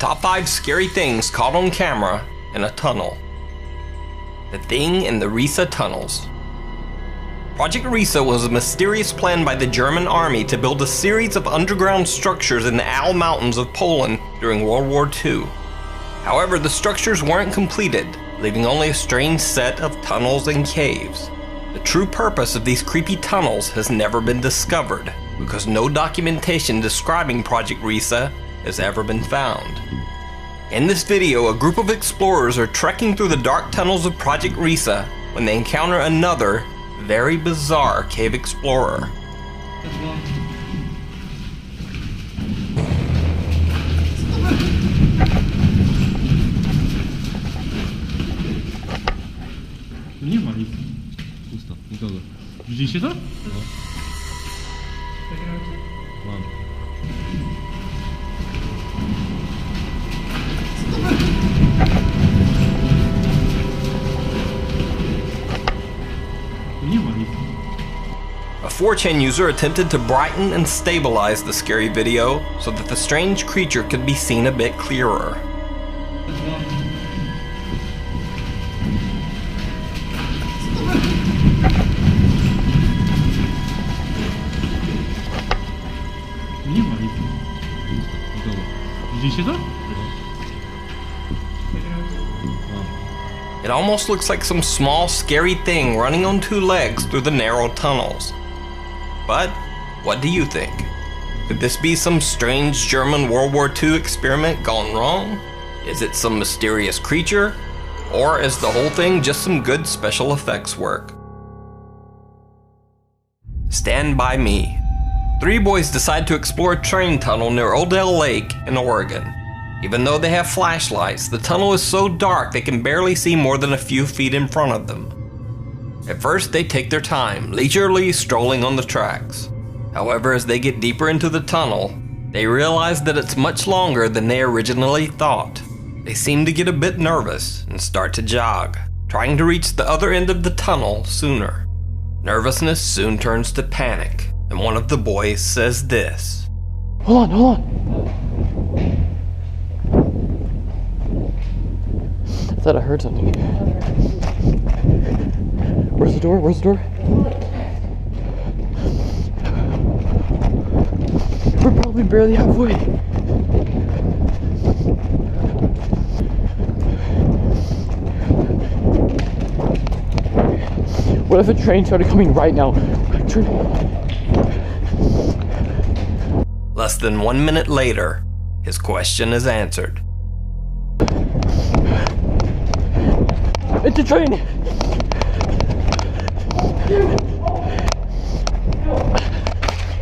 Top 5 scary things caught on camera in a tunnel. The thing in the Riesa tunnels. Project Riesa was a mysterious plan by the German army to build a series of underground structures in the Al Mountains of Poland during World War II. However, the structures weren't completed, leaving only a strange set of tunnels and caves. The true purpose of these creepy tunnels has never been discovered, because no documentation describing Project Riesa has ever been found. In this video, a group of explorers are trekking through the dark tunnels of Project Riesa when they encounter another, very bizarre cave explorer. Nie ma nic. Pusto, nikogo. Widzieliście to? No. Mam. Nie ma nic. A 4chan user attempted to brighten and stabilize the scary video so that the strange creature could be seen a bit clearer. Nie ma nic. Nikogo. Widzieliście to? It almost looks like some small, scary thing running on 2 legs through the narrow tunnels. But what do you think? Could this be some strange German World War II experiment gone wrong? Is it some mysterious creature? Or is the whole thing just some good special effects work? Stand by me. 3 boys decide to explore a train tunnel near Odell Lake in Oregon. Even though they have flashlights, the tunnel is so dark they can barely see more than a few feet in front of them. At first, they take their time, leisurely strolling on the tracks. However, as they get deeper into the tunnel, they realize that it's much longer than they originally thought. They seem to get a bit nervous and start to jog, trying to reach the other end of the tunnel sooner. Nervousness soon turns to panic, and one of the boys says this. Hold on. I thought I heard something. Where's the door? We're probably barely halfway. What if a train started coming right now? Less than 1 minute later, his question is answered. It's a train!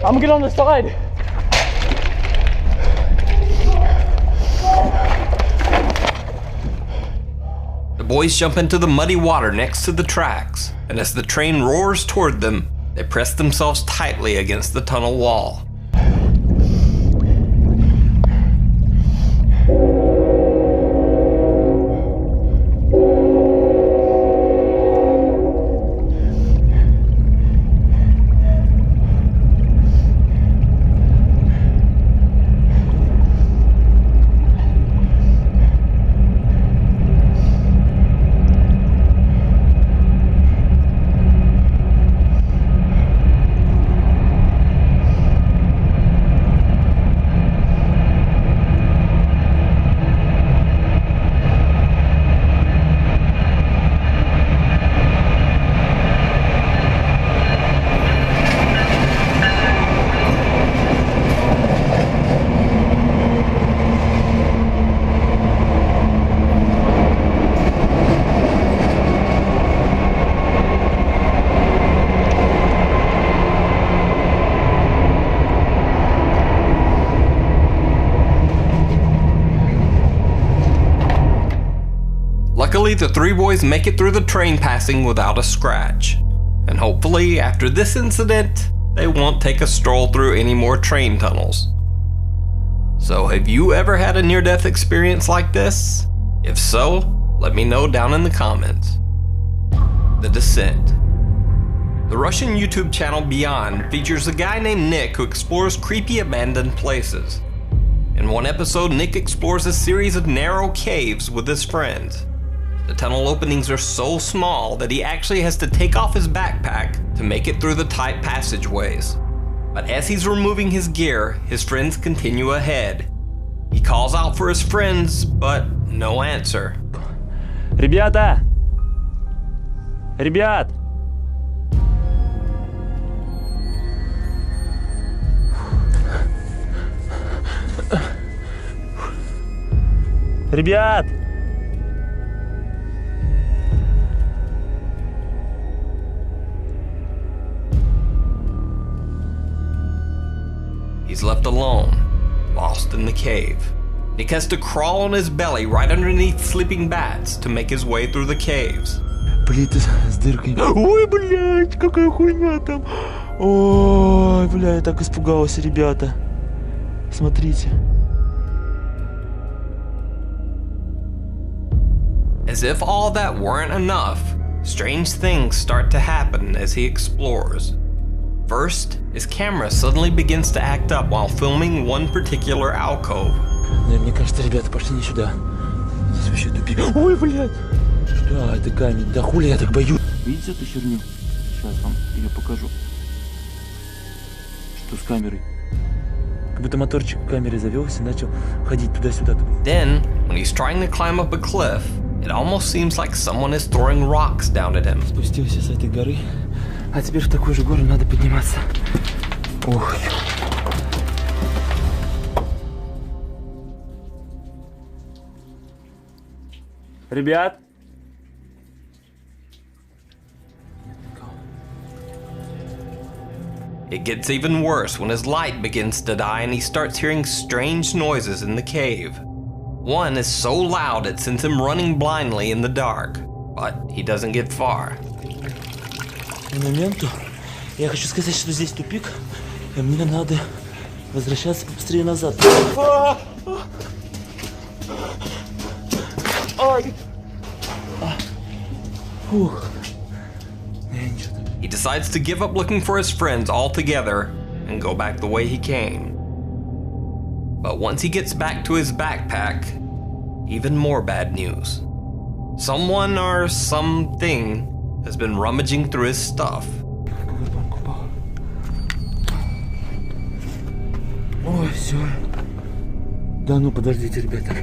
I'm gonna get on the side. The boys jump into the muddy water next to the tracks, and as the train roars toward them, they press themselves tightly against the tunnel wall. Luckily, the 3 boys make it through the train passing without a scratch. And hopefully, after this incident, they won't take a stroll through any more train tunnels. So have you ever had a near-death experience like this? If so, let me know down in the comments. The Descent. The Russian YouTube channel Beyond features a guy named Nick who explores creepy abandoned places. In one episode, Nick explores a series of narrow caves with his friends. The tunnel openings are so small that he actually has to take off his backpack to make it through the tight passageways. But as he's removing his gear, his friends continue ahead. He calls out for his friends, but no answer. Ребята! Ребят! Ребят! He's left alone, lost in the cave. Nick has to crawl on his belly right underneath sleeping bats to make his way through the caves. Плиты с дырками. Ой, блядь, какая хуйня там. Ой, бля, я так испугался, ребята. Смотрите. As if all that weren't enough, strange things start to happen as he explores. First, his camera suddenly begins to act up while filming one particular alcove. Мне кажется, ребята, пошли не сюда. Здесь вообще тупик. Ой, блядь. Что? Это камень. Да хули я так боюсь. Видите эту херню? Сейчас вам ее покажу. Что с камерой? Как будто моторчик камеры завелся и начал ходить туда-сюда. Then, when he's trying to climb up a cliff, it almost seems like someone is throwing rocks down at him. Спустился с этой горы, а теперь в такую же гору надо подниматься. Ох. Ребят! It gets even worse when his light begins to die and he starts hearing strange noises in the cave. One is so loud it sends him running blindly in the dark, but he doesn't get far. К моменту я хочу сказать, что здесь тупик, и мне надо возвращаться побыстрее назад. Ай! Фух. He decides to give up looking for his friends altogether and go back the way he came. But once he gets back to his backpack, even more bad news. Someone or something has been rummaging through his stuff. Ой, все. Да ну подождите, ребята.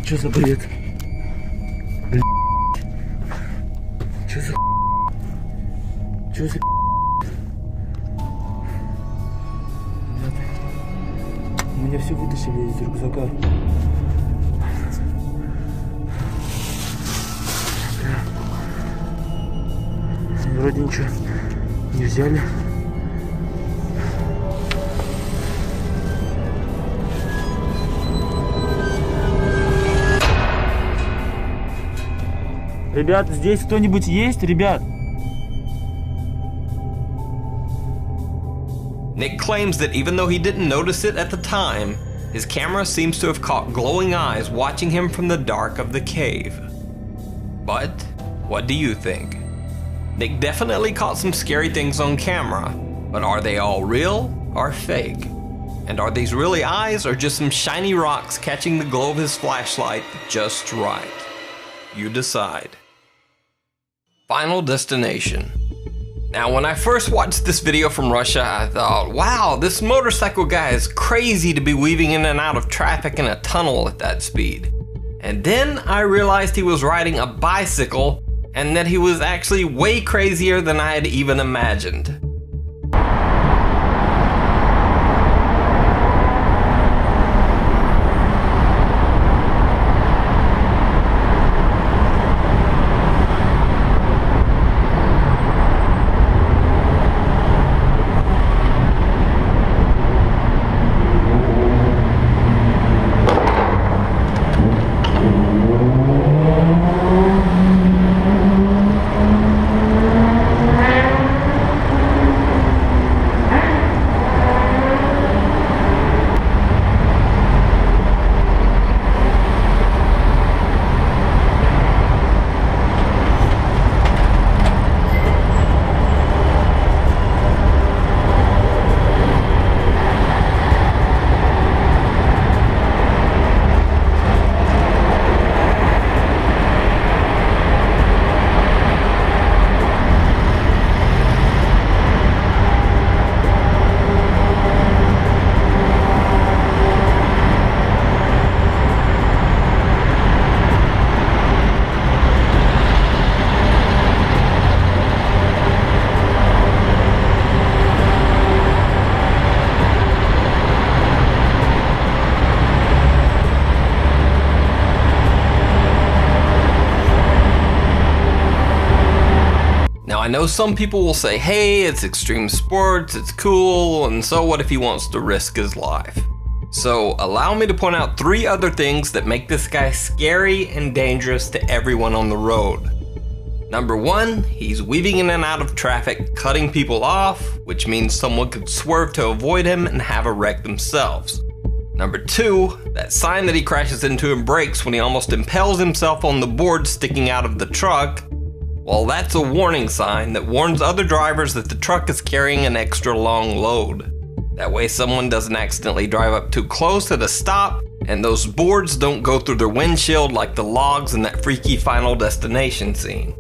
Что за бред? Блин. Что за... Что за... У меня все вытащили из рюкзака. Вроде ничего не взяли. Ребят, здесь кто-нибудь есть, ребят? Nick claims that even though he didn't notice it at the time, his camera seems to have caught glowing eyes watching him from the dark of the cave. But what do you think? Nick definitely caught some scary things on camera, but are they all real or fake? And are these really eyes or just some shiny rocks catching the glow of his flashlight just right? You decide. Final destination. Now, when I first watched this video from Russia, I thought, wow, this motorcycle guy is crazy to be weaving in and out of traffic in a tunnel at that speed. And then I realized he was riding a bicycle and that he was actually way crazier than I had even imagined. know some people will say, hey, it's extreme sports, it's cool, and so what if he wants to risk his life? So allow me to point out 3 other things that make this guy scary and dangerous to everyone on the road. Number 1, he's weaving in and out of traffic, cutting people off, which means someone could swerve to avoid him and have a wreck themselves. Number 2, that sign that he crashes into and breaks when he almost impales himself on the board sticking out of the truck, well, that's a warning sign that warns other drivers that the truck is carrying an extra long load. That way someone doesn't accidentally drive up too close at a stop, and those boards don't go through their windshield like the logs in that freaky Final Destination scene.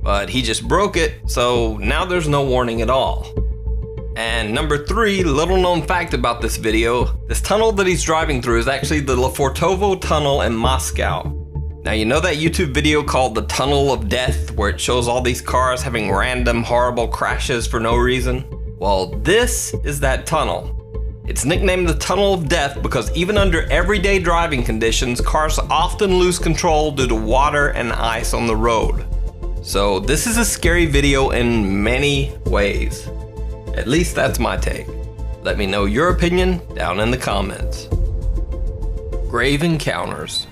But he just broke it, so now there's no warning at all. And number 3, little known fact about this video, this tunnel that he's driving through is actually the Lefortovo tunnel in Moscow. Now you know that YouTube video called the Tunnel of Death, where it shows all these cars having random horrible crashes for no reason? Well, this is that tunnel. It's nicknamed the Tunnel of Death because even under everyday driving conditions, cars often lose control due to water and ice on the road. So this is a scary video in many ways. At least that's my take. Let me know your opinion down in the comments. Grave encounters.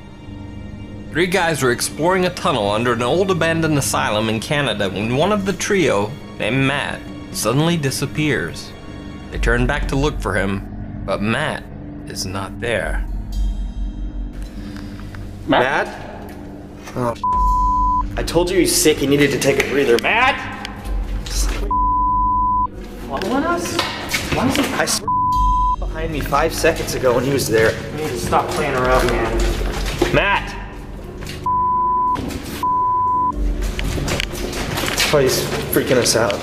3 guys were exploring a tunnel under an old abandoned asylum in Canada when one of the trio, named Matt, suddenly disappears. They turn back to look for him, but Matt is not there. Matt? Oh, I told you he's sick, he needed to take a breather. Matt! Following us? Why is he? I swear behind me 5 seconds ago when he was there. You need to stop playing around, man. Matt! Oh, he's freaking us out.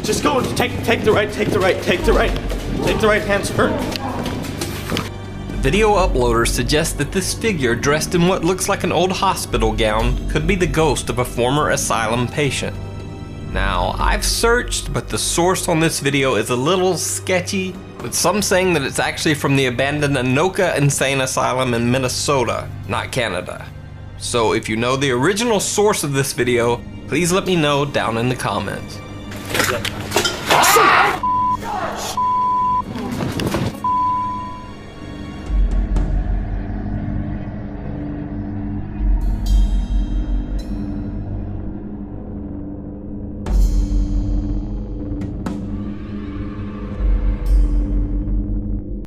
Just go, take the right hand turn. The video uploader suggests that this figure dressed in what looks like an old hospital gown could be the ghost of a former asylum patient. Now, I've searched, but the source on this video is a little sketchy, with some saying that it's actually from the abandoned Anoka Insane Asylum in Minnesota, not Canada. So if you know the original source of this video, please let me know down in the comments.